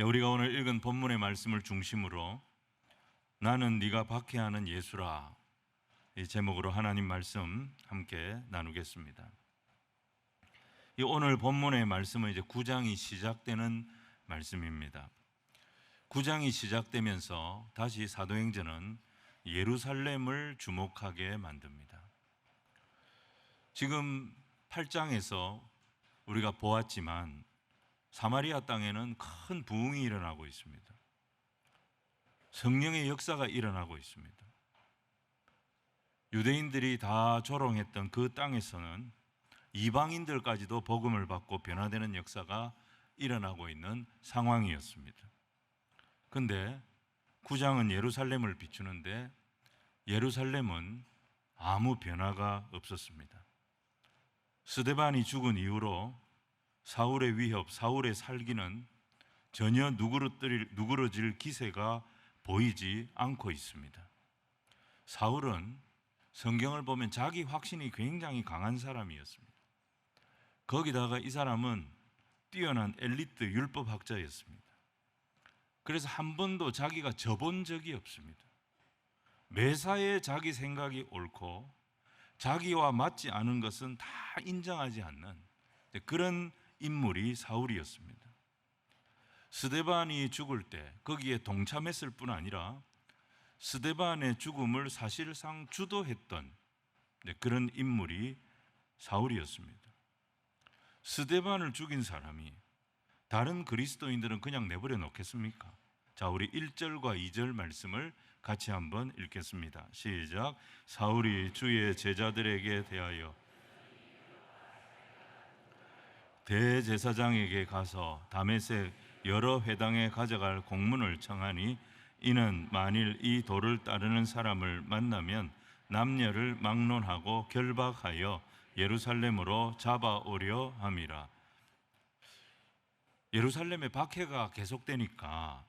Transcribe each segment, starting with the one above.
우리가 오늘 읽은 본문의 말씀을 중심으로 나는 네가 박해하는 예수라, 이 제목으로 하나님 말씀 함께 나누겠습니다. 오늘 본문의 말씀은 이제 9장이 시작되는 말씀입니다. 9장이 시작되면서 다시 사도행전은 예루살렘을 주목하게 만듭니다. 지금 8장에서 우리가 보았지만 사마리아 땅에는 큰 부흥이 일어나고 있습니다. 성령의 역사가 일어나고 있습니다. 유대인들이 다 조롱했던 그 땅에서는 이방인들까지도 복음을 받고 변화되는 역사가 일어나고 있는 상황이었습니다. 그런데 9장은 예루살렘을 비추는데 예루살렘은 아무 변화가 없었습니다. 스데반이 죽은 이후로 사울의 위협, 사울의 살기는 전혀 누그러질 기세가 보이지 않고 있습니다. 사울은 성경을 보면 자기 확신이 굉장히 강한 사람이었습니다. 거기다가 이 사람은 뛰어난 엘리트 율법학자였습니다. 그래서 한 번도 자기가 져본 적이 없습니다. 매사에 자기 생각이 옳고 자기와 맞지 않은 것은 다 인정하지 않는 그런 인물이 사울이었습니다. 스데반이 죽을 때 거기에 동참했을 뿐 아니라 스데반의 죽음을 사실상 주도했던 그런 인물이 사울이었습니다. 스데반을 죽인 사람이 다른 그리스도인들은 그냥 내버려 놓겠습니까? 자, 우리 1절과 2절 말씀을 같이 한번 읽겠습니다. 시작. 사울이 주의 제자들에게 대하여 대제사장에게 가서 다메섹 여러 회당에 가져갈 공문을 청하니 이는 만일 이 도를 따르는 사람을 만나면 남녀를 막론하고 결박하여 예루살렘으로 잡아오려 함이라. 예루살렘의 박해가 계속되니까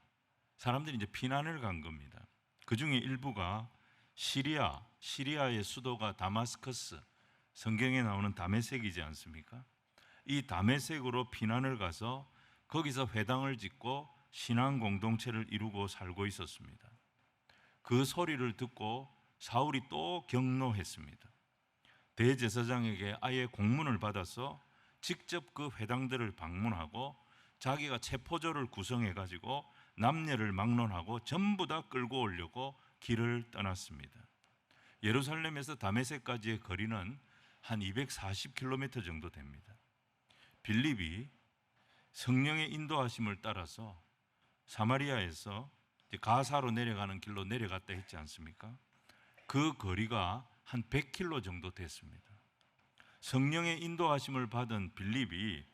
사람들이 이제 피난을 간 겁니다. 그 중에 일부가 시리아의 수도가 다마스커스, 성경에 나오는 다메섹이지 않습니까? 이 다메섹으로 피난을 가서 거기서 회당을 짓고 신앙 공동체를 이루고 살고 있었습니다. 그 소리를 듣고 사울이 또 경노했습니다. 대제사장에게 아예 공문을 받아서 직접 그 회당들을 방문하고 자기가 체포조를 구성해 가지고 남녀를 막론하고 전부 다 끌고 오려고 길을 떠났습니다. 예루살렘에서 다메섹까지의 거리는 한 240km 정도 됩니다. 빌립이 성령의 인도하심을 따라서 사마리아에서 가사로 내려가는 길로 내려갔다 했지 않습니까? 그 거리가 한 100km 정도 됐습니다. 성령의 인도하심을 받은 빌립이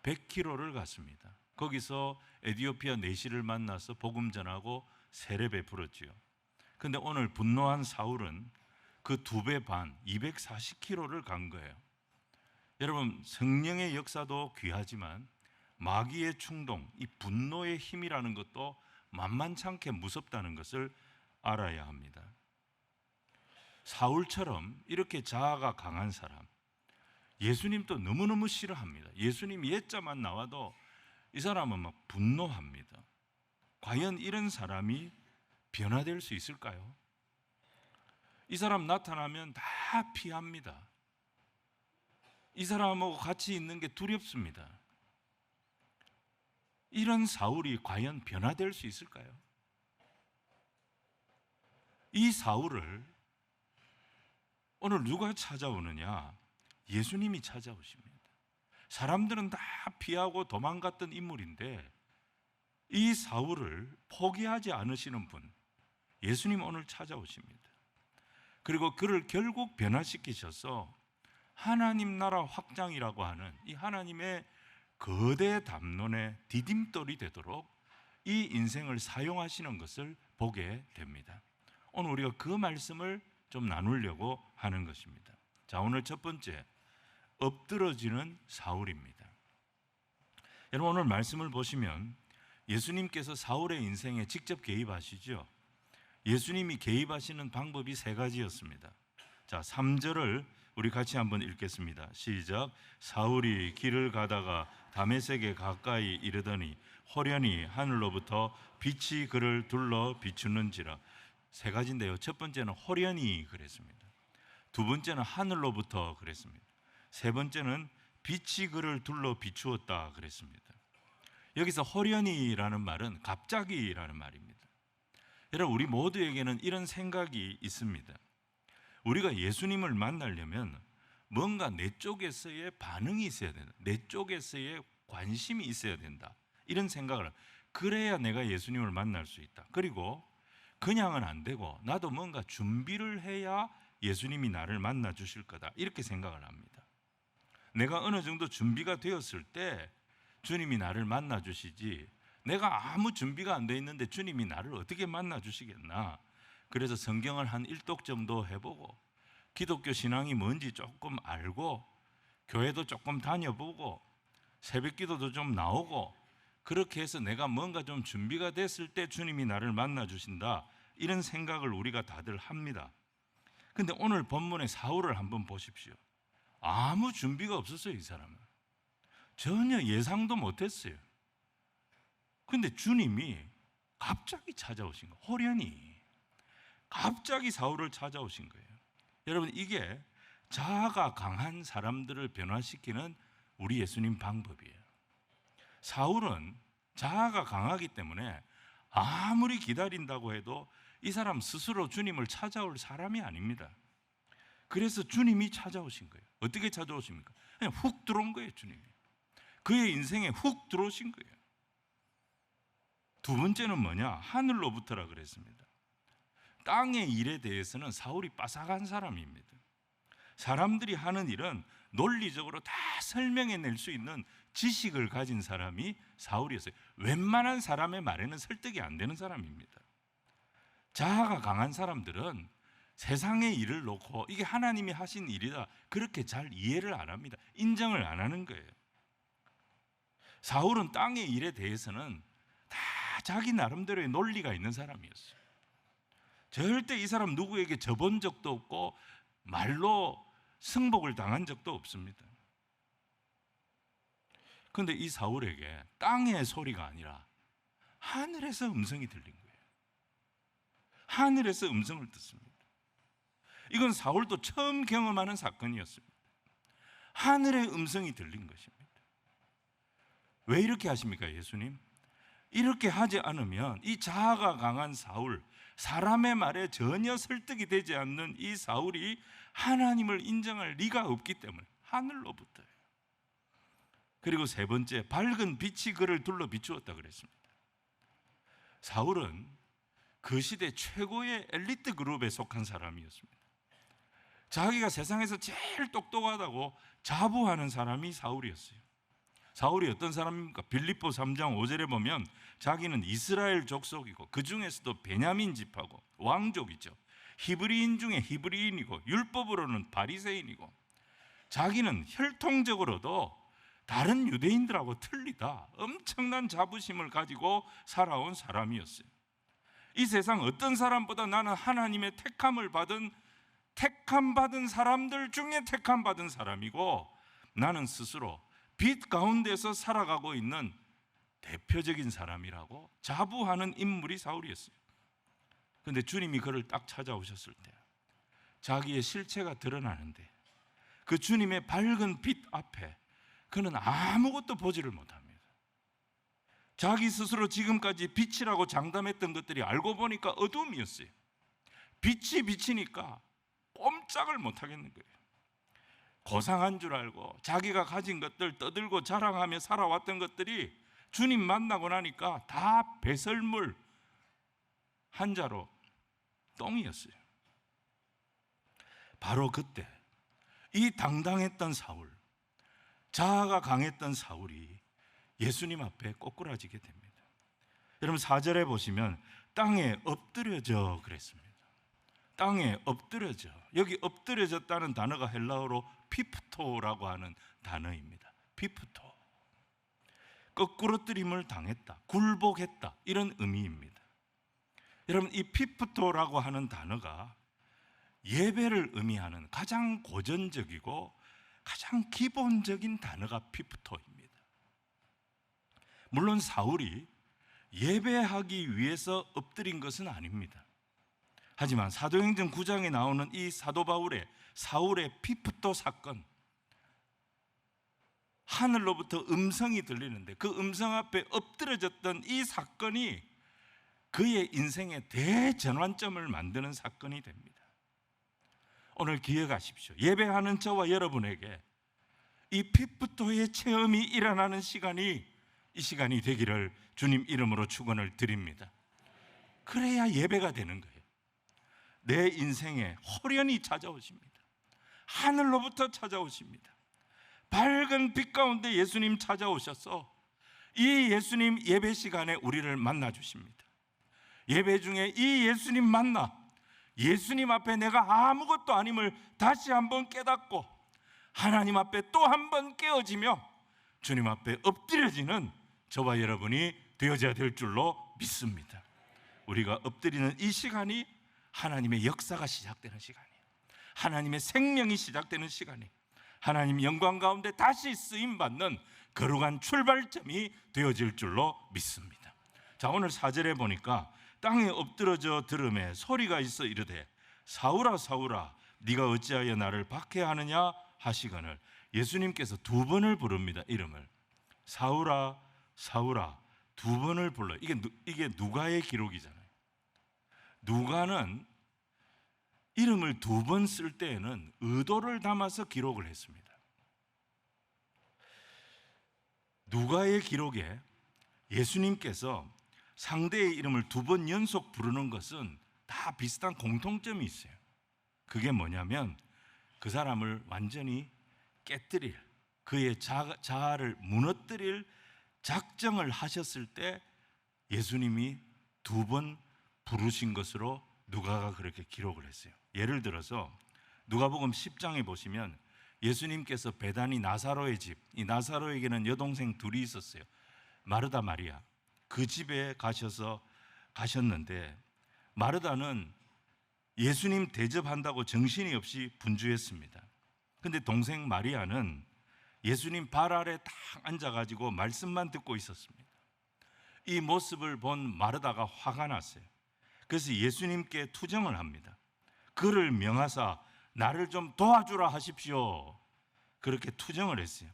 100km를 갔습니다. 거기서 에디오피아 내시를 만나서 복음 전하고 세례 베풀었지요. 그런데 오늘 분노한 사울은 그 2배 반, 240km를 간 거예요. 여러분, 성령의 역사도 귀하지만 마귀의 충동, 이 분노의 힘이라는 것도 만만찮게 무섭다는 것을 알아야 합니다. 사울처럼 이렇게 자아가 강한 사람, 예수님도 너무너무 싫어합니다. 예수님 옛자만 나와도 이 사람은 막 분노합니다. 과연 이런 사람이 변화될 수 있을까요? 이 사람 나타나면 다 피합니다. 이 사람하고 같이 있는 게 두렵습니다. 이런 사울이 과연 변화될 수 있을까요? 이 사울을 오늘 누가 찾아오느냐? 예수님이 찾아오십니다. 사람들은 다 피하고 도망갔던 인물인데 이 사울을 포기하지 않으시는 분, 예수님 오늘 찾아오십니다. 그리고 그를 결국 변화시키셔서 하나님 나라 확장이라고 하는 이 하나님의 거대 담론의 디딤돌이 되도록 이 인생을 사용하시는 것을 보게 됩니다. 오늘 우리가 그 말씀을 좀 나누려고 하는 것입니다. 자, 오늘 첫 번째, 엎드러지는 사울입니다. 여러분, 오늘 말씀을 보시면 예수님께서 사울의 인생에 직접 개입하시죠. 예수님이 개입하시는 방법이 3가지였습니다. 자, 3절을 우리 같이 한번 읽겠습니다. 시작. 사울이 길을 가다가 다메섹에 가까이 이르더니 호련히 하늘로부터 빛이 그를 둘러 비추는지라. 세 가지인데요. 첫 번째는 호련히 그랬습니다. 두 번째는 하늘로부터 그랬습니다. 세 번째는 빛이 그를 둘러 비추었다 그랬습니다. 여기서 호련히라는 말은 갑자기라는 말입니다. 여러분, 우리 모두에게는 이런 생각이 있습니다. 우리가 예수님을 만나려면 뭔가 내 쪽에서의 반응이 있어야 된다. 내 쪽에서의 관심이 있어야 된다. 이런 생각을, 그래야 내가 예수님을 만날 수 있다. 그리고 그냥은 안 되고 나도 뭔가 준비를 해야 예수님이 나를 만나 주실 거다. 이렇게 생각을 합니다. 내가 어느 정도 준비가 되었을 때 주님이 나를 만나 주시지, 내가 아무 준비가 안 돼 있는데 주님이 나를 어떻게 만나 주시겠나. 그래서 성경을 한 1독 정도 해보고 기독교 신앙이 뭔지 조금 알고 교회도 조금 다녀보고 새벽기도도 좀 나오고, 그렇게 해서 내가 뭔가 좀 준비가 됐을 때 주님이 나를 만나 주신다, 이런 생각을 우리가 다들 합니다. 근데 오늘 본문의 사울을 한번 보십시오. 아무 준비가 없었어요. 이 사람은 전혀 예상도 못했어요. 근데 주님이 갑자기 찾아오신 거예요. 호련히 갑자기 사울을 찾아오신 거예요. 여러분, 이게 자아가 강한 사람들을 변화시키는 우리 예수님 방법이에요. 사울은 자아가 강하기 때문에 아무리 기다린다고 해도 이 사람 스스로 주님을 찾아올 사람이 아닙니다. 그래서 주님이 찾아오신 거예요. 어떻게 찾아오십니까? 그냥 훅 들어온 거예요. 주님이 그의 인생에 훅 들어오신 거예요. 두 번째는 뭐냐? 하늘로부터라 그랬습니다. 땅의 일에 대해서는 사울이 빠삭한 사람입니다. 사람들이 하는 일은 논리적으로 다 설명해낼 수 있는 지식을 가진 사람이 사울이었어요. 웬만한 사람의 말에는 설득이 안 되는 사람입니다. 자아가 강한 사람들은 세상의 일을 놓고 이게 하나님이 하신 일이다, 그렇게 잘 이해를 안 합니다. 인정을 안 하는 거예요. 사울은 땅의 일에 대해서는 다 자기 나름대로의 논리가 있는 사람이었어요. 절대 이 사람 누구에게 져본 적도 없고 말로 승복을 당한 적도 없습니다. 그런데 이 사울에게 땅의 소리가 아니라 하늘에서 음성이 들린 거예요. 하늘에서 음성을 듣습니다. 이건 사울도 처음 경험하는 사건이었습니다. 하늘의 음성이 들린 것입니다. 왜 이렇게 하십니까, 예수님? 이렇게 하지 않으면 이 자아가 강한 사울, 사람의 말에 전혀 설득이 되지 않는 이 사울이 하나님을 인정할 리가 없기 때문에 하늘로부터예요. 그리고 세 번째, 밝은 빛이 그를 둘러 비추었다 그랬습니다. 사울은 그 시대 최고의 엘리트 그룹에 속한 사람이었습니다. 자기가 세상에서 제일 똑똑하다고 자부하는 사람이 사울이었어요. 사울이 어떤 사람입니까? 빌립보 3장 5절에 보면 자기는 이스라엘 족속이고 그 중에서도 베냐민 집하고 왕족이죠. 히브리인 중에 히브리인이고 율법으로는 바리새인이고, 자기는 혈통적으로도 다른 유대인들하고 틀리다, 엄청난 자부심을 가지고 살아온 사람이었어요. 이 세상 어떤 사람보다 나는 하나님의 택함받은 사람들 중에 택함받은 사람이고, 나는 스스로 빛 가운데서 살아가고 있는 대표적인 사람이라고 자부하는 인물이 사울이었어요. 그런데 주님이 그를 딱 찾아오셨을 때 자기의 실체가 드러나는데 그 주님의 밝은 빛 앞에 그는 아무것도 보지를 못합니다. 자기 스스로 지금까지 빛이라고 장담했던 것들이 알고 보니까 어둠이었어요. 빛이 비치니까 꼼짝을 못하겠는 거예요. 고상한 줄 알고 자기가 가진 것들 떠들고 자랑하며 살아왔던 것들이 주님 만나고 나니까 다 배설물 한 자로 똥이었어요. 바로 그때 이 당당했던 사울, 자아가 강했던 사울이 예수님 앞에 꼬꾸라지게 됩니다. 여러분 4절에 보시면 땅에 엎드려져 그랬습니다. 땅에 엎드려져. 여기 엎드려졌다는 단어가 헬라어로 피프토라고 하는 단어입니다. 피프토. 거꾸로뜨림을 당했다, 굴복했다, 이런 의미입니다. 여러분, 이 피프토라고 하는 단어가 예배를 의미하는 가장 고전적이고 가장 기본적인 단어가 피프토입니다. 물론 사울이 예배하기 위해서 엎드린 것은 아닙니다. 하지만 사도행전 9장에 나오는 이 사도 바울의 사울의 피프토 사건, 하늘로부터 음성이 들리는데 그 음성 앞에 엎드려졌던 이 사건이 그의 인생의 대전환점을 만드는 사건이 됩니다. 오늘 기억하십시오. 예배하는 저와 여러분에게 이 피프토의 체험이 일어나는 시간이 이 시간이 되기를 주님 이름으로 축원을 드립니다. 그래야 예배가 되는 거예요. 내 인생에 호련히 찾아오십니다. 하늘로부터 찾아오십니다. 밝은 빛 가운데 예수님 찾아오셔서 이 예수님 예배 시간에 우리를 만나 주십니다. 예배 중에 이 예수님 만나 예수님 앞에 내가 아무것도 아님을 다시 한번 깨닫고 하나님 앞에 또 한번 깨어지며 주님 앞에 엎드려지는 저와 여러분이 되어져야 될 줄로 믿습니다. 우리가 엎드리는 이 시간이 하나님의 역사가 시작되는 시간이에요. 하나님의 생명이 시작되는 시간이에요. 하나님 영광 가운데 다시 쓰임받는 거룩한 출발점이 되어질 줄로 믿습니다. 자, 오늘 4절에 보니까 땅에 엎드러져 들음에 소리가 있어 이르되 사울아 사울아 네가 어찌하여 나를 박해하느냐 하시거늘 예수님께서 두 번을 부릅니다. 이름을 사울아 사울아 두 번을 불러요. 이게 누가의 기록이잖아요. 누가는 이름을 두 번 쓸 때에는 의도를 담아서 기록을 했습니다. 누가의 기록에 예수님께서 상대의 이름을 두 번 연속 부르는 것은 다 비슷한 공통점이 있어요. 그게 뭐냐면 그 사람을 완전히 깨뜨릴, 그의 자아를 무너뜨릴 작정을 하셨을 때 예수님이 두 번 부르신 것으로 누가가 그렇게 기록을 했어요. 예를 들어서 누가복음 10장에 보시면 예수님께서 베다니 나사로의 집, 이 나사로에게는 여동생 둘이 있었어요. 마르다 마리아. 그 집에 가셨는데 마르다는 예수님 대접한다고 정신이 없이 분주했습니다. 근데 동생 마리아는 예수님 발 아래 딱 앉아가지고 말씀만 듣고 있었습니다. 이 모습을 본 마르다가 화가 났어요. 그래서 예수님께 투정을 합니다. 그를 명하사 나를 좀 도와주라 하십시오. 그렇게 투정을 했어요.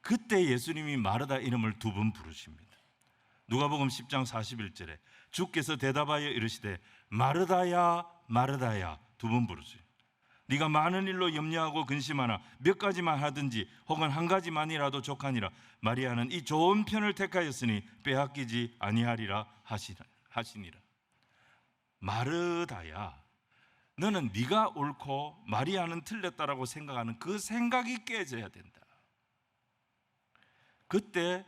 그때 예수님이 마르다 이름을 두 번 부르십니다. 누가복음 10장 41절에 주께서 대답하여 이르시되 마르다야 마르다야 두 번 부르세요. 네가 많은 일로 염려하고 근심하나 몇 가지만 하든지 혹은 한 가지만이라도 족하니라. 마리아는 이 좋은 편을 택하였으니 빼앗기지 아니하리라 하시니라. 마르다야, 너는 네가 옳고 마리아는 틀렸다라고 생각하는 그 생각이 깨져야 된다. 그때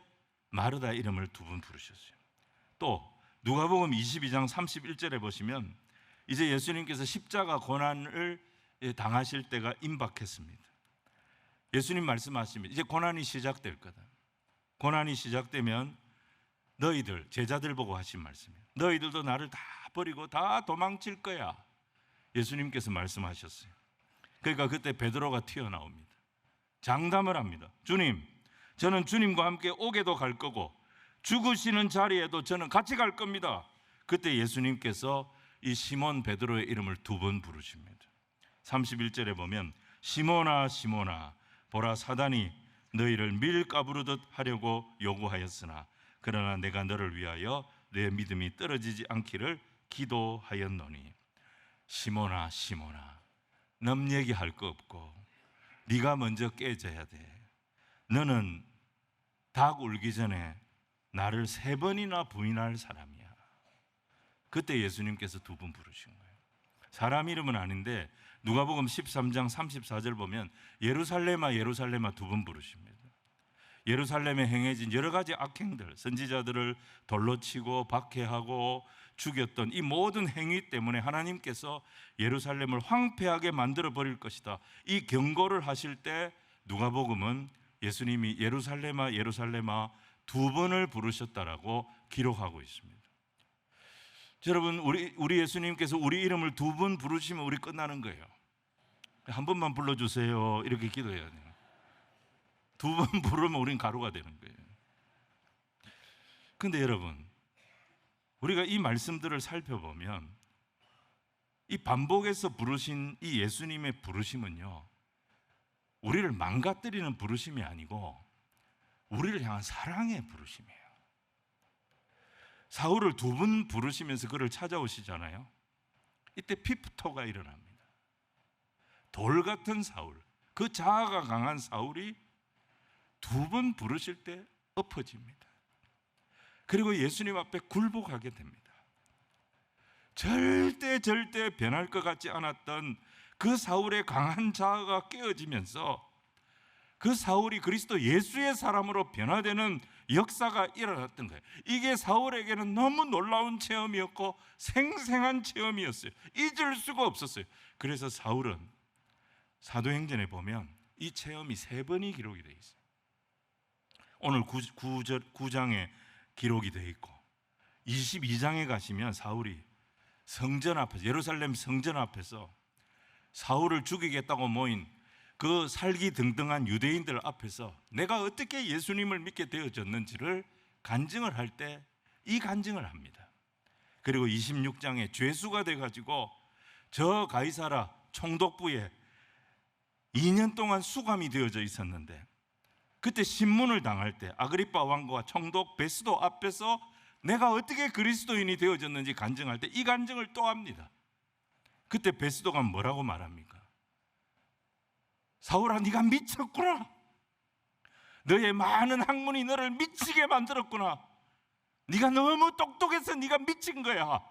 마르다 이름을 두 번 부르셨어요. 또 누가복음 22장 31절에 보시면 이제 예수님께서 십자가 고난을 당하실 때가 임박했습니다. 예수님 말씀하십니다. 이제 고난이 시작될 거다. 고난이 시작되면 너희들, 제자들 보고 하신 말씀이에요. 너희들도 나를 다 버리고 다 도망칠 거야. 예수님께서 말씀하셨어요. 그러니까 그때 베드로가 튀어나옵니다. 장담을 합니다. 주님, 저는 주님과 함께 옥에도 갈 거고 죽으시는 자리에도 저는 같이 갈 겁니다. 그때 예수님께서 이 시몬 베드로의 이름을 두 번 부르십니다. 31절에 보면 시몬아 시몬아 보라 사단이 너희를 밀가부르듯 하려고 요구하였으나 그러나 내가 너를 위하여 내 믿음이 떨어지지 않기를 기도하였노니. 시몬아 시몬아 남 얘기할 거 없고 네가 먼저 깨져야 돼. 너는 닭 울기 전에 나를 3번이나 부인할 사람이야. 그때 예수님께서 두 번 부르신 거예요. 사람 이름은 아닌데 누가복음 13장 34절 보면 예루살렘아 예루살렘아 두 번 부르십니다. 예루살렘에 행해진 여러 가지 악행들, 선지자들을 돌로 치고 박해하고 죽였던 이 모든 행위 때문에 하나님께서 예루살렘을 황폐하게 만들어 버릴 것이다. 이 경고를 하실 때 누가복음은 예수님이 예루살렘아 예루살렘아 두 번을 부르셨다라고 기록하고 있습니다. 여러분, 우리 예수님께서 우리 이름을 2번 부르시면 우리 끝나는 거예요. 한 번만 불러주세요 이렇게 기도해야 돼요. 2번 부르면 우린 가루가 되는 거예요. 근데 여러분, 우리가 이 말씀들을 살펴보면 이 반복해서 부르신 이 예수님의 부르심은요, 우리를 망가뜨리는 부르심이 아니고 우리를 향한 사랑의 부르심이에요. 사울을 2번 부르시면서 그를 찾아오시잖아요. 이때 피프토가 일어납니다. 돌 같은 사울, 그 자아가 강한 사울이 2번 부르실 때 엎어집니다. 그리고 예수님 앞에 굴복하게 됩니다. 절대 변할 것 같지 않았던 그 사울의 강한 자아가 깨어지면서 그 사울이 그리스도 예수의 사람으로 변화되는 역사가 일어났던 거예요. 이게 사울에게는 너무 놀라운 체험이었고 생생한 체험이었어요. 잊을 수가 없었어요. 그래서 사울은 사도행전에 보면 이 체험이 3번이 기록이 되어 있어요. 오늘 9장에 기록이 되어 있고 22장에 가시면 사울이 성전 앞에서, 예루살렘 성전 앞에서 사울을 죽이겠다고 모인 그 살기등등한 유대인들 앞에서 내가 어떻게 예수님을 믿게 되어졌는지를 간증을 할 때 이 간증을 합니다. 그리고 26장에 죄수가 돼가지고 저 가이사라 총독부에 2년 동안 수감이 되어져 있었는데 그때 신문을 당할 때 아그리빠 왕과 총독 베스도 앞에서 내가 어떻게 그리스도인이 되어졌는지 간증할 때 이 간증을 또 합니다. 그때 베스도가 뭐라고 말합니까? 사울아, 네가 미쳤구나. 너의 많은 학문이 너를 미치게 만들었구나. 네가 너무 똑똑해서 네가 미친 거야.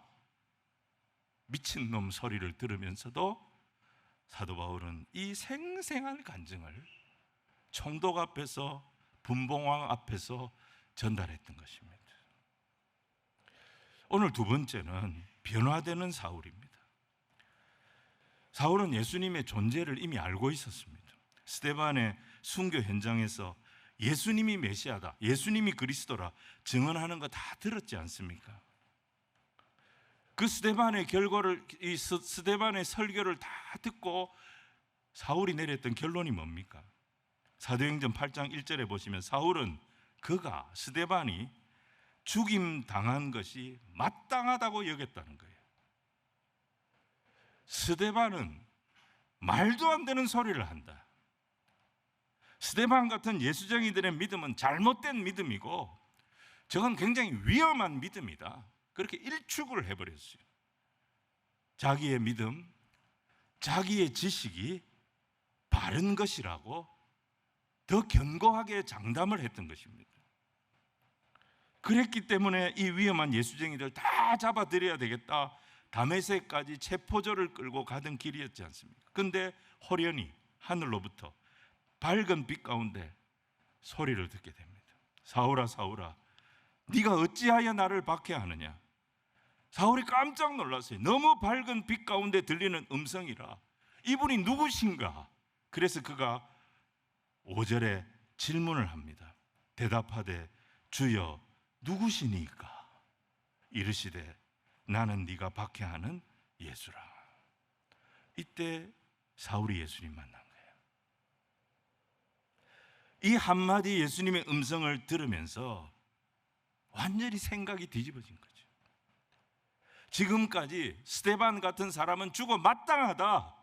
미친놈 소리를 들으면서도 사도 바울은 이 생생한 간증을 총독 앞에서, 분봉왕 앞에서 전달했던 것입니다. 오늘 2번째는 변화되는 사울입니다. 사울은 예수님의 존재를 이미 알고 있었습니다. 스데반의 순교 현장에서 예수님이 메시아다, 예수님이 그리스도라 증언하는 거 다 들었지 않습니까? 그 스데반의 스데반의 설교를 다 듣고 사울이 내렸던 결론이 뭡니까? 사도행전 8장 1절에 보시면 사울은 스데반이 죽임 당한 것이 마땅하다고 여겼다는 거예요. 스데반은 말도 안 되는 소리를 한다. 스데반 같은 예수쟁이들의 믿음은 잘못된 믿음이고 저건 굉장히 위험한 믿음이다. 그렇게 일축을 해버렸어요. 자기의 믿음, 자기의 지식이 바른 것이라고 더 견고하게 장담을 했던 것입니다. 그랬기 때문에 이 위험한 예수쟁이들 다 잡아들여야 되겠다, 다메섹까지 체포조를 끌고 가던 길이었지 않습니까? 그런데 호련히 하늘로부터 밝은 빛 가운데 소리를 듣게 됩니다. 사울아, 사울아, 네가 어찌하여 나를 박해하느냐? 사울이 깜짝 놀랐어요. 너무 밝은 빛 가운데 들리는 음성이라 이분이 누구신가? 그래서 그가 5절에 질문을 합니다. 대답하되 주여 누구시니까? 이르시되 나는 네가 박해하는 예수라. 이때 사울이 예수님 만난 거예요. 이 한마디 예수님의 음성을 들으면서 완전히 생각이 뒤집어진 거죠. 지금까지 스데반 같은 사람은 죽어 마땅하다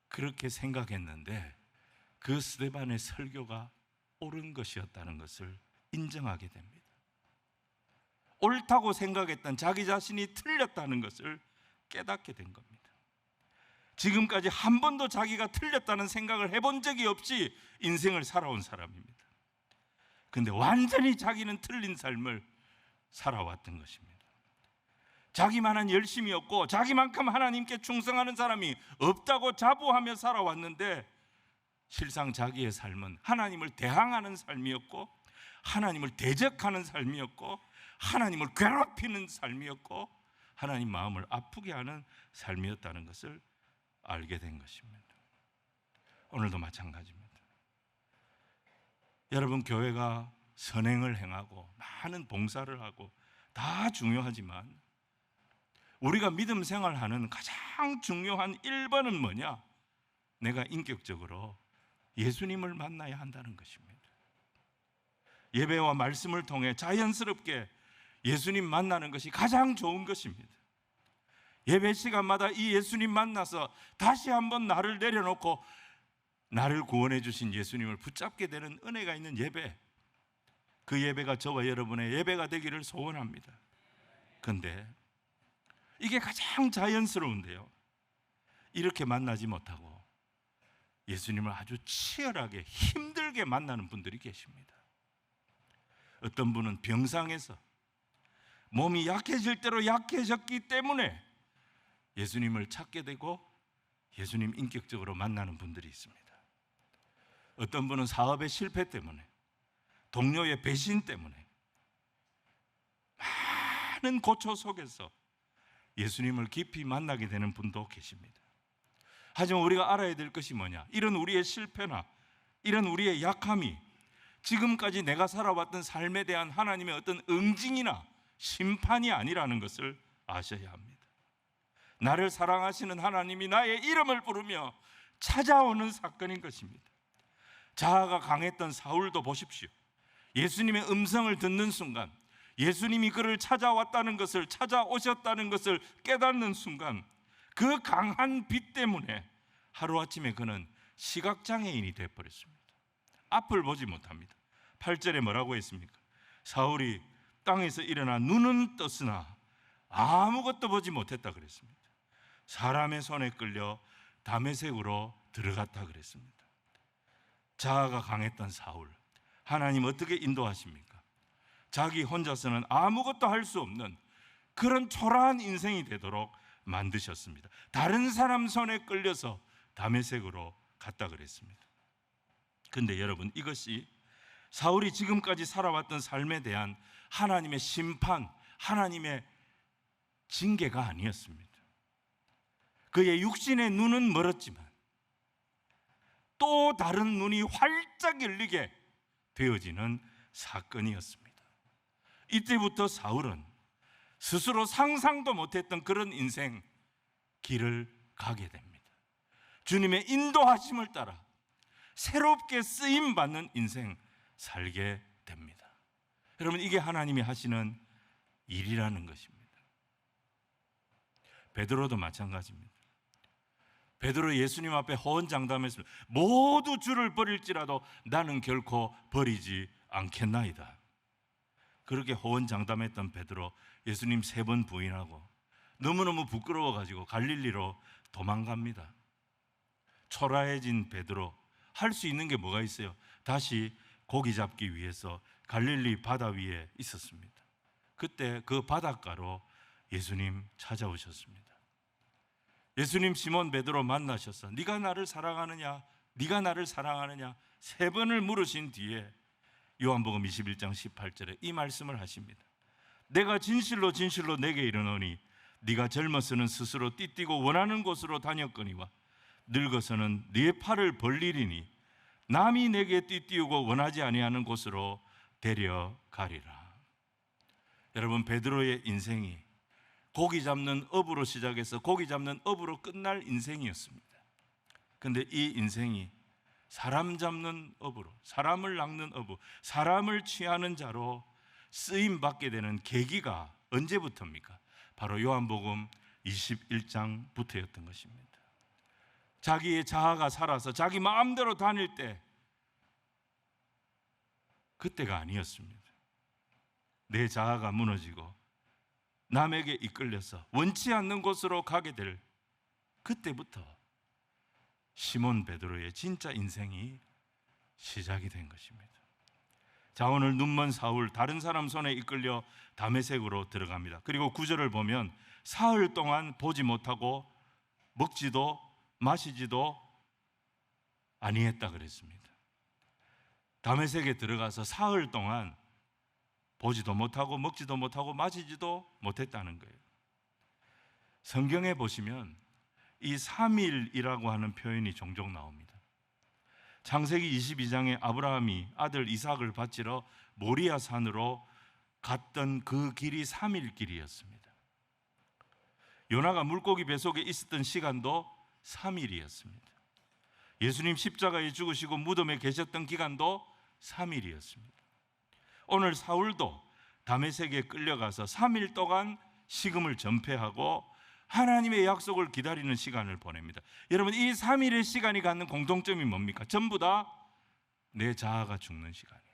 그렇게 생각했는데 그 스데반의 설교가 옳은 것이었다는 것을 인정하게 됩니다. 옳다고 생각했던 자기 자신이 틀렸다는 것을 깨닫게 된 겁니다. 지금까지 한 번도 자기가 틀렸다는 생각을 해본 적이 없이 인생을 살아온 사람입니다. 그런데 완전히 자기는 틀린 삶을 살아왔던 것입니다. 자기만한 열심이 없고 자기만큼 하나님께 충성하는 사람이 없다고 자부하며 살아왔는데 실상 자기의 삶은 하나님을 대항하는 삶이었고 하나님을 대적하는 삶이었고 하나님을 괴롭히는 삶이었고 하나님 마음을 아프게 하는 삶이었다는 것을 알게 된 것입니다. 오늘도 마찬가지입니다. 여러분, 교회가 선행을 행하고 많은 봉사를 하고 다 중요하지만 우리가 믿음 생활하는 가장 중요한 1번은 뭐냐? 내가 인격적으로 예수님을 만나야 한다는 것입니다. 예배와 말씀을 통해 자연스럽게 예수님 만나는 것이 가장 좋은 것입니다. 예배 시간마다 이 예수님 만나서 다시 한번 나를 내려놓고 나를 구원해 주신 예수님을 붙잡게 되는 은혜가 있는 예배, 그 예배가 저와 여러분의 예배가 되기를 소원합니다. 그런데 이게 가장 자연스러운데요, 이렇게 만나지 못하고 예수님을 아주 치열하게 힘들게 만나는 분들이 계십니다. 어떤 분은 병상에서 몸이 약해질 대로 약해졌기 때문에 예수님을 찾게 되고 예수님 인격적으로 만나는 분들이 있습니다. 어떤 분은 사업의 실패 때문에, 동료의 배신 때문에 많은 고초 속에서 예수님을 깊이 만나게 되는 분도 계십니다. 하지만 우리가 알아야 될 것이 뭐냐? 이런 우리의 실패나 이런 우리의 약함이 지금까지 내가 살아왔던 삶에 대한 하나님의 어떤 응징이나 심판이 아니라는 것을 아셔야 합니다. 나를 사랑하시는 하나님이 나의 이름을 부르며 찾아오는 사건인 것입니다. 자아가 강했던 사울도 보십시오. 예수님의 음성을 듣는 순간, 예수님이 그를 찾아왔다는 것을, 찾아오셨다는 것을 깨닫는 순간, 그 강한 빛 때문에 하루아침에 그는 시각장애인이 되어버렸습니다. 앞을 보지 못합니다. 8절에 뭐라고 했습니까? 사울이 땅에서 일어나 눈은 떴으나 아무것도 보지 못했다 그랬습니다. 사람의 손에 끌려 다메섹으로 들어갔다 그랬습니다. 자아가 강했던 사울, 하나님 어떻게 인도하십니까? 자기 혼자서는 아무것도 할 수 없는 그런 초라한 인생이 되도록 만드셨습니다. 다른 사람 손에 끌려서 다메섹으로 갔다 그랬습니다. 그런데 여러분, 이것이 사울이 지금까지 살아왔던 삶에 대한 하나님의 심판, 하나님의 징계가 아니었습니다. 그의 육신의 눈은 멀었지만 또 다른 눈이 활짝 열리게 되어지는 사건이었습니다. 이때부터 사울은 스스로 상상도 못했던 그런 인생 길을 가게 됩니다. 주님의 인도하심을 따라 새롭게 쓰임받는 인생 살게 됩니다. 여러분, 이게 하나님이 하시는 일이라는 것입니다. 베드로도 마찬가지입니다. 베드로 예수님 앞에 호언장담했습니다. 모두 주를 버릴지라도 나는 결코 버리지 않겠나이다. 그렇게 호언장담했던 베드로, 예수님 3번 부인하고 너무너무 부끄러워가지고 갈릴리로 도망갑니다. 초라해진 베드로, 할 수 있는 게 뭐가 있어요? 다시 고기 잡기 위해서 갈릴리 바다 위에 있었습니다. 그때 그 바닷가로 예수님 찾아오셨습니다. 예수님 시몬 베드로 만나셔서 네가 나를 사랑하느냐? 네가 나를 사랑하느냐? 3번을 물으신 뒤에 요한복음 21장 18절에 이 말씀을 하십니다. 내가 진실로 진실로 내게 이르노니 네가 젊어서는 스스로 띠띠고 원하는 곳으로 다녔거니와 늙어서는 네 팔을 벌리리니 남이 내게 띠띠우고 원하지 아니하는 곳으로 데려가리라. 여러분, 베드로의 인생이 고기 잡는 업으로 시작해서 고기 잡는 업으로 끝날 인생이었습니다. 그런데 이 인생이 사람 잡는 업으로, 사람을 낚는 업으로, 사람을 취하는 자로 쓰임받게 되는 계기가 언제부터입니까? 바로 요한복음 21장부터였던 것입니다. 자기의 자아가 살아서 자기 마음대로 다닐 때, 그때가 아니었습니다. 내 자아가 무너지고 남에게 이끌려서 원치 않는 곳으로 가게 될 그때부터 시몬 베드로의 진짜 인생이 시작이 된 것입니다. 자, 오늘 눈먼 사울, 다른 사람 손에 이끌려 다메섹으로 들어갑니다. 그리고 9절을 보면 사흘 동안 보지 못하고 먹지도 마시지도 아니했다 그랬습니다. 다메섹에 들어가서 사흘 동안 보지도 못하고 먹지도 못하고 마시지도 못했다는 거예요. 성경에 보시면 이 3일이라고 하는 표현이 종종 나옵니다. 창세기 22장에 아브라함이 아들 이삭을 바치러 모리아 산으로 갔던 그 길이 3일 길이었습니다. 요나가 물고기 뱃속에 있었던 시간도 3일이었습니다. 예수님 십자가에 죽으시고 무덤에 계셨던 기간도 3일이었습니다. 오늘 사울도 다메섹에 끌려가서 3일 동안 식음을 전폐하고 하나님의 약속을 기다리는 시간을 보냅니다. 여러분, 이 3일의 시간이 갖는 공통점이 뭡니까? 전부 다 내 자아가 죽는 시간이에요.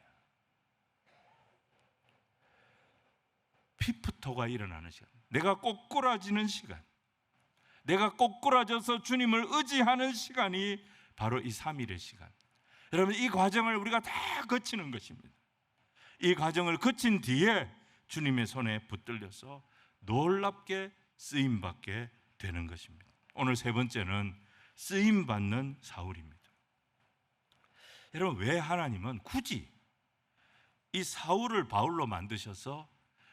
피프토가 일어나는 시간, 내가 꼬꾸라지는 시간, 내가 꼬꾸라져서 주님을 의지하는 시간이 바로 이 3일의 시간. 여러분, 이 과정을 우리가 다 거치는 것입니다. 이 과정을 거친 뒤에 주님의 손에 붙들려서 놀랍게 쓰임받게 되는 것입니다. 오늘 세 번째는 쓰임받는 사울입니다. 여러분, 왜 하나님은 굳이 이 사울을 바울로 만드셔서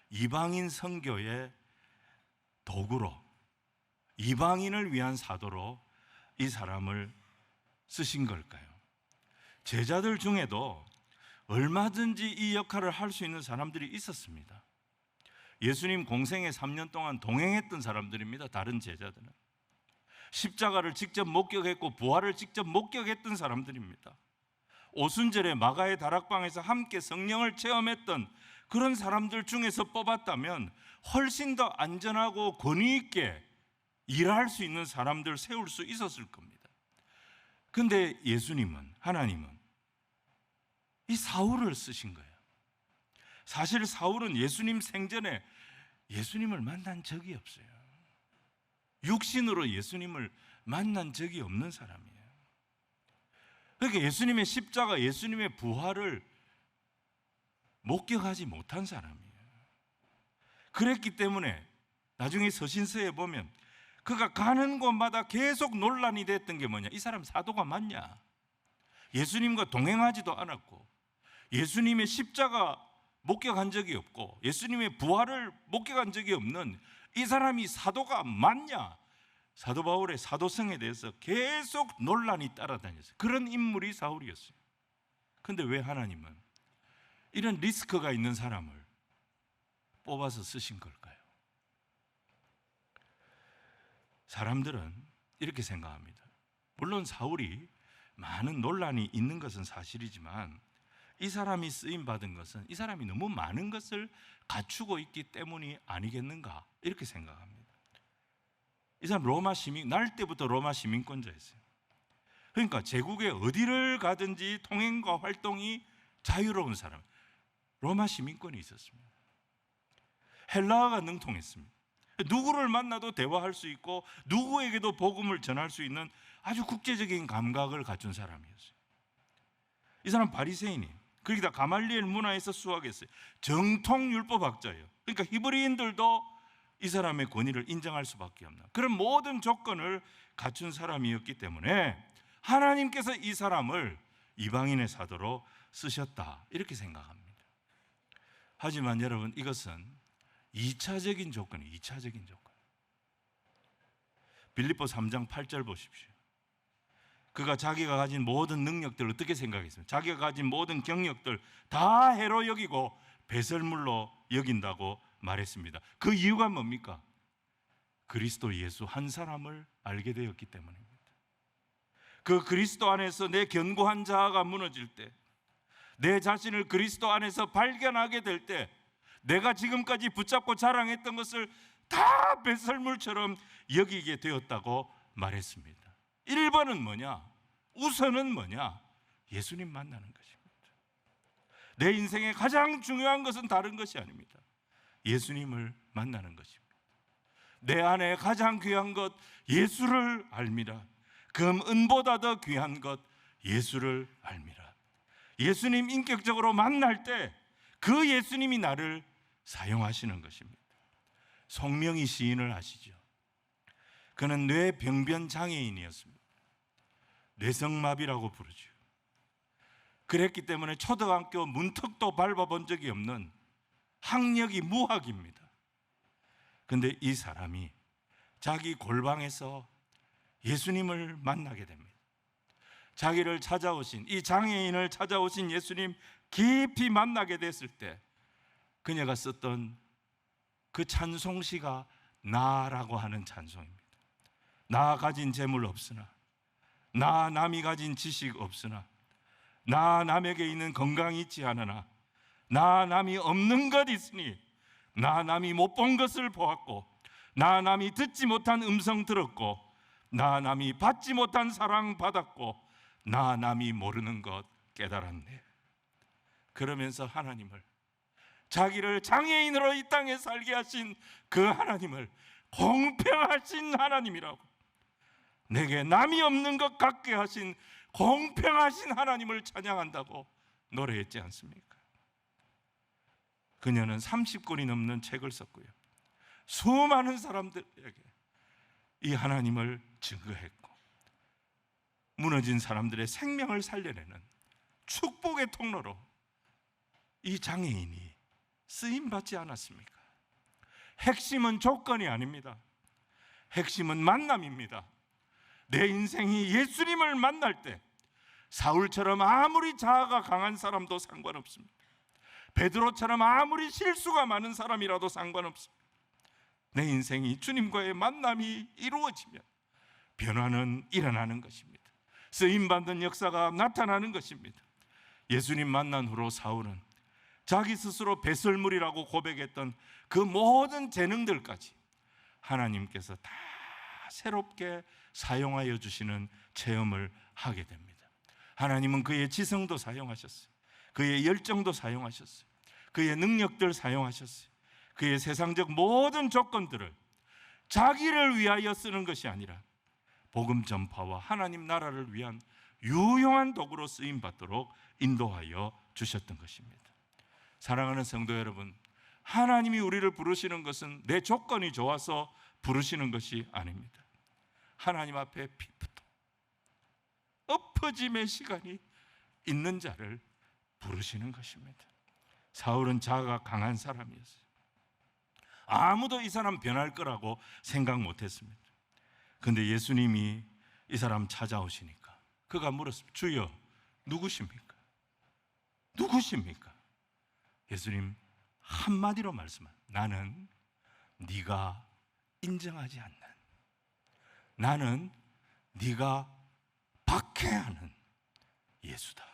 이방인 선교의 도구로, 이방인을 위한 사도로 이 사람을 쓰신 걸까요? 제자들 중에도 얼마든지 이 역할을 할 수 있는 사람들이 있었습니다. 예수님 공생에 3년 동안 동행했던 사람들입니다. 다른 제자들은 십자가를 직접 목격했고 부활을 직접 목격했던 사람들입니다. 오순절에 마가의 다락방에서 함께 성령을 체험했던 그런 사람들 중에서 뽑았다면 훨씬 더 안전하고 권위 있게 일할 수 있는 사람들 세울 수 있었을 겁니다. 근데 예수님은, 하나님은 이 사울을 쓰신 거예요. 사실 사울은 예수님 생전에 예수님을 만난 적이 없어요. 육신으로 예수님을 만난 적이 없는 사람이에요. 그러니까 예수님의 십자가, 예수님의 부활을 목격하지 못한 사람이에요. 그랬기 때문에 나중에 서신서에 보면 그가 가는 곳마다 계속 논란이 됐던 게 뭐냐? 이 사람 사도가 맞냐? 예수님과 동행하지도 않았고 예수님의 십자가 목격한 적이 없고 예수님의 부활을 목격한 적이 없는 이 사람이 사도가 맞냐? 사도 바울의 사도성에 대해서 계속 논란이 따라다녔어요. 그런 인물이 사울이었어요. 그런데 왜 하나님은 이런 리스크가 있는 사람을 뽑아서 쓰신 걸까요? 사람들은 이렇게 생각합니다. 물론 사울이 많은 논란이 있는 것은 사실이지만 이 사람이 쓰임받은 것은 이 사람이 너무 많은 것을 갖추고 있기 때문이 아니겠는가, 이렇게 생각합니다. 이 사람 로마 시민, 날 때부터 로마 시민권자였어요. 그러니까 제국에 어디를 가든지 통행과 활동이 자유로운 사람, 로마 시민권이 있었습니다. 헬라어가 능통했습니다. 누구를 만나도 대화할 수 있고 누구에게도 복음을 전할 수 있는 아주 국제적인 감각을 갖춘 사람이었어요. 이 사람 바리새인이에요. 거기다 가말리엘 문화에서 수학했어요. 정통 율법학자예요. 그러니까 히브리인들도 이 사람의 권위를 인정할 수밖에 없는 그런 모든 조건을 갖춘 사람이었기 때문에 하나님께서 이 사람을 이방인의 사도로 쓰셨다, 이렇게 생각합니다. 하지만 여러분, 이것은 2차적인 조건이에요. 2차적인 조건. 빌립보 3장 8절 보십시오. 그가 자기가 가진 모든 능력들을 어떻게 생각했습니까? 자기가 가진 모든 경력들 다 해로 여기고 배설물로 여긴다고 말했습니다. 그 이유가 뭡니까? 그리스도 예수 한 사람을 알게 되었기 때문입니다. 그 그리스도 안에서 내 견고한 자아가 무너질 때, 내 자신을 그리스도 안에서 발견하게 될 때, 내가 지금까지 붙잡고 자랑했던 것을 다 배설물처럼 여기게 되었다고 말했습니다. 1번은 뭐냐? 우선은 뭐냐? 예수님 만나는 것입니다. 내 인생의 가장 중요한 것은 다른 것이 아닙니다. 예수님을 만나는 것입니다. 내 안에 가장 귀한 것 예수를 알미라. 금 은보다 더 귀한 것 예수를 알미라. 예수님 인격적으로 만날 때 그 예수님이 나를 사용하시는 것입니다. 송명희 시인을 아시죠? 그는 뇌병변 장애인이었습니다. 뇌성마비라고 부르죠. 그랬기 때문에 초등학교 문턱도 밟아본 적이 없는 학력이 무학입니다. 그런데 이 사람이 자기 골방에서 예수님을 만나게 됩니다. 자기를 찾아오신, 이 장애인을 찾아오신 예수님 깊이 만나게 됐을 때 그녀가 썼던 그 찬송시가 나라고 하는 찬송입니다. 나 가진 재물 없으나, 나 남이 가진 지식 없으나, 나 남에게 있는 건강이 있지 않으나, 나 남이 없는 것 있으니, 나 남이 못 본 것을 보았고, 나 남이 듣지 못한 음성 들었고, 나 남이 받지 못한 사랑 받았고, 나 남이 모르는 것 깨달았네. 그러면서 하나님을, 자기를 장애인으로 이 땅에 살게 하신 그 하나님을 공평하신 하나님이라고, 내게 남이 없는 것 같게 하신 공평하신 하나님을 찬양한다고 노래했지 않습니까? 그녀는 30권이 넘는 책을 썼고요, 수많은 사람들에게 이 하나님을 증거했고, 무너진 사람들의 생명을 살려내는 축복의 통로로 이 장애인이 쓰임받지 않았습니까? 핵심은 조건이 아닙니다. 핵심은 만남입니다. 내 인생이 예수님을 만날 때 사울처럼 아무리 자아가 강한 사람도 상관없습니다. 베드로처럼 아무리 실수가 많은 사람이라도 상관없습니다. 내 인생이 주님과의 만남이 이루어지면 변화는 일어나는 것입니다. 쓰임받는 역사가 나타나는 것입니다. 예수님 만난 후로 사울은 자기 스스로 배설물이라고 고백했던 그 모든 재능들까지 하나님께서 다 새롭게 사용하여 주시는 체험을 하게 됩니다. 하나님은 그의 지성도 사용하셨어요. 그의 열정도 사용하셨어요. 그의 능력들 사용하셨어요. 그의 세상적 모든 조건들을 자기를 위하여 쓰는 것이 아니라 복음 전파와 하나님 나라를 위한 유용한 도구로 쓰임받도록 인도하여 주셨던 것입니다. 사랑하는 성도 여러분, 하나님이 우리를 부르시는 것은 내 조건이 좋아서 부르시는 것이 아닙니다. 하나님 앞에 피부터 엎어짐의 시간이 있는 자를 부르시는 것입니다. 사울은 자아가 강한 사람이었어요. 아무도 이 사람 변할 거라고 생각 못했습니다. 그런데 예수님이 이 사람 찾아오시니까 그가 물었습니다. 주여, 누구십니까? 누구십니까? 예수님 한마디로 말씀한, 나는 네가 인정하지 않는, 나는 네가 박해하는 예수다.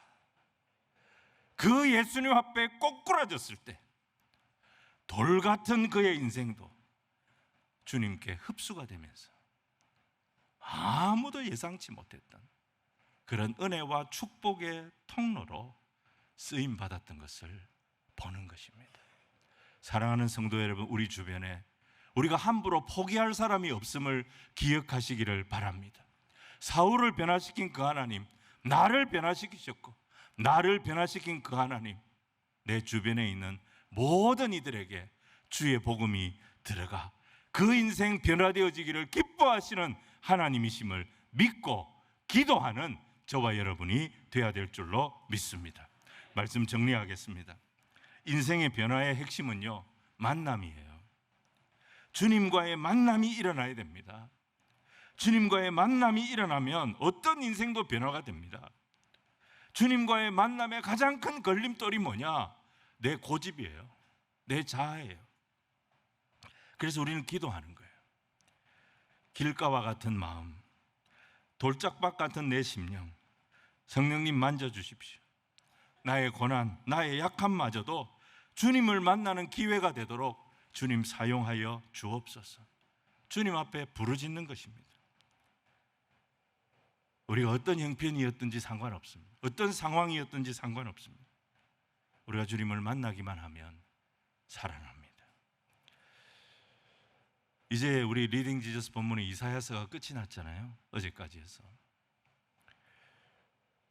그 예수님 앞에 꼬꾸라졌을 때 돌 같은 그의 인생도 주님께 흡수가 되면서 아무도 예상치 못했던 그런 은혜와 축복의 통로로 쓰임받았던 것을 보는 것입니다. 사랑하는 성도 여러분, 우리 주변에 우리가 함부로 포기할 사람이 없음을 기억하시기를 바랍니다. 사울을 변화시킨 그 하나님, 나를 변화시키셨고 나를 변화시킨 그 하나님, 내 주변에 있는 모든 이들에게 주의 복음이 들어가 그 인생 변화되어지기를 기뻐하시는 하나님이심을 믿고 기도하는 저와 여러분이 되어야 될 줄로 믿습니다. 말씀 정리하겠습니다. 인생의 변화의 핵심은요, 만남이에요. 주님과의 만남이 일어나야 됩니다. 주님과의 만남이 일어나면 어떤 인생도 변화가 됩니다. 주님과의 만남의 가장 큰 걸림돌이 뭐냐? 내 고집이에요. 내 자아예요. 그래서 우리는 기도하는 거예요. 길가와 같은 마음, 돌짝밭 같은 내 심령, 성령님 만져주십시오. 나의 고난, 나의 약함마저도 주님을 만나는 기회가 되도록 주님 사용하여 주옵소서. 주님 앞에 부르짖는 것입니다. 우리가 어떤 형편이었든지 상관없습니다. 어떤 상황이었든지 상관없습니다. 우리가 주님을 만나기만 하면 살아납니다. 이제 우리 리딩 지저스 본문의 이사야서가 끝이 났잖아요. 어제까지 해서.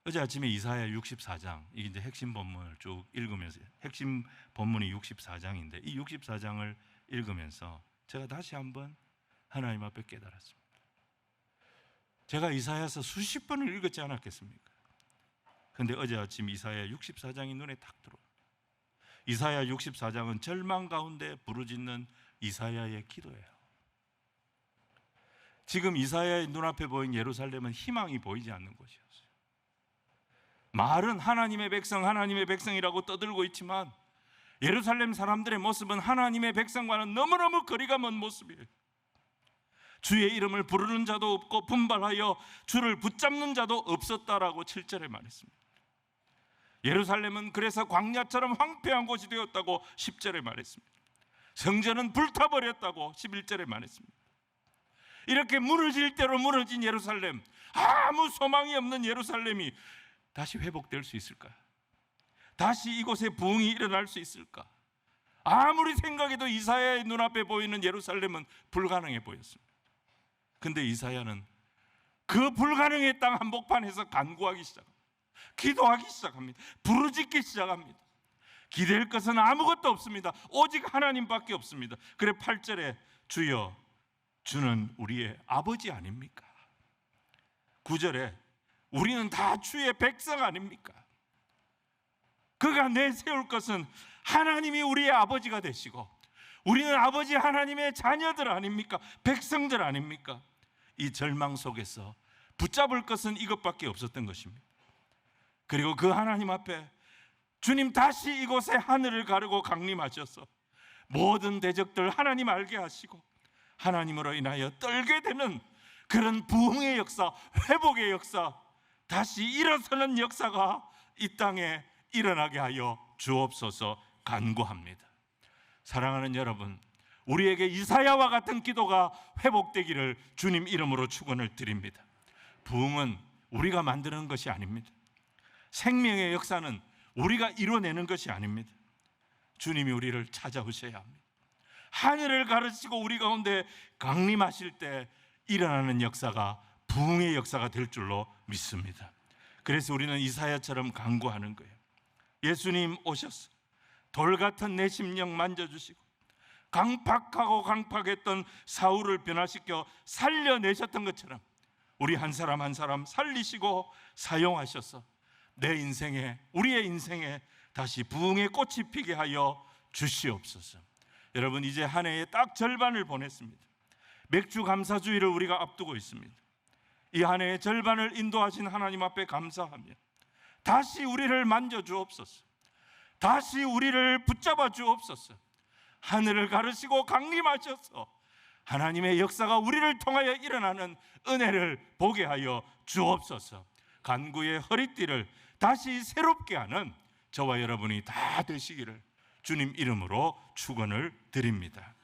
어제 아침에 이사야 64장, 이게 이제 핵심 본문을 쭉 읽으면서, 핵심 본문이 64장인데 이 64장을 읽으면서 제가 다시 한번 하나님 앞에 깨달았습니다. 제가 이사야서 수십 번을 읽었지 않았겠습니까? 그런데 어제 아침 이사야 64장이 눈에 탁 들어와요. 이사야 64장은 절망 가운데 부르짖는 이사야의 기도예요. 지금 이사야의 눈앞에 보인 예루살렘은 희망이 보이지 않는 곳이었어요. 말은 하나님의 백성, 하나님의 백성이라고 떠들고 있지만 예루살렘 사람들의 모습은 하나님의 백성과는 너무너무 거리가 먼 모습이에요. 주의 이름을 부르는 자도 없고 분발하여 주를 붙잡는 자도 없었다라고 7절에 말했습니다. 예루살렘은 그래서 광야처럼 황폐한 곳이 되었다고 10절에 말했습니다. 성전은 불타버렸다고 11절에 말했습니다. 이렇게 무너질 대로 무너진 예루살렘, 아무 소망이 없는 예루살렘이 다시 회복될 수 있을까? 다시 이곳에 부흥이 일어날 수 있을까? 아무리 생각해도 이사야의 눈앞에 보이는 예루살렘은 불가능해 보였습니다. 근데 이사야는 그 불가능의 땅 한복판에서 간구하기 시작합니다. 기도하기 시작합니다. 부르짖기 시작합니다. 기댈 것은 아무것도 없습니다. 오직 하나님밖에 없습니다. 그래 8절에 주여 주는 우리의 아버지 아닙니까? 9절에 우리는 다 주의 백성 아닙니까? 그가 내세울 것은 하나님이 우리의 아버지가 되시고 우리는 아버지 하나님의 자녀들 아닙니까? 백성들 아닙니까? 이 절망 속에서 붙잡을 것은 이것밖에 없었던 것입니다. 그리고 그 하나님 앞에 주님 다시 이곳에 하늘을 가르고 강림하셔서 모든 대적들 하나님 알게 하시고 하나님으로 인하여 떨게 되는 그런 부흥의 역사, 회복의 역사, 다시 일어서는 역사가 이 땅에 일어나게 하여 주옵소서 간구합니다. 사랑하는 여러분, 우리에게 이사야와 같은 기도가 회복되기를 주님 이름으로 축원을 드립니다. 부흥은 우리가 만드는 것이 아닙니다. 생명의 역사는 우리가 이뤄내는 것이 아닙니다. 주님이 우리를 찾아오셔야 합니다. 하늘을 가르치고 우리 가운데 강림하실 때 일어나는 역사가 부흥의 역사가 될 줄로 믿습니다. 그래서 우리는 이사야처럼 간구하는 거예요. 예수님 오셔서 돌 같은 내 심령 만져주시고 강팍하고 강팍했던 사울을 변화시켜 살려내셨던 것처럼 우리 한 사람 한 사람 살리시고 사용하셔서 내 인생에, 우리의 인생에 다시 부흥의 꽃이 피게 하여 주시옵소서. 여러분, 이제 한 해의 딱 절반을 보냈습니다. 맥주 감사주의를 우리가 앞두고 있습니다. 이 한 해의 절반을 인도하신 하나님 앞에 감사하며 다시 우리를 만져주옵소서. 다시 우리를 붙잡아 주옵소서. 하늘을 가르시고 강림하셔서 하나님의 역사가 우리를 통하여 일어나는 은혜를 보게 하여 주옵소서. 간구의 허리띠를 다시 새롭게 하는 저와 여러분이 다 되시기를 주님 이름으로 축원을 드립니다.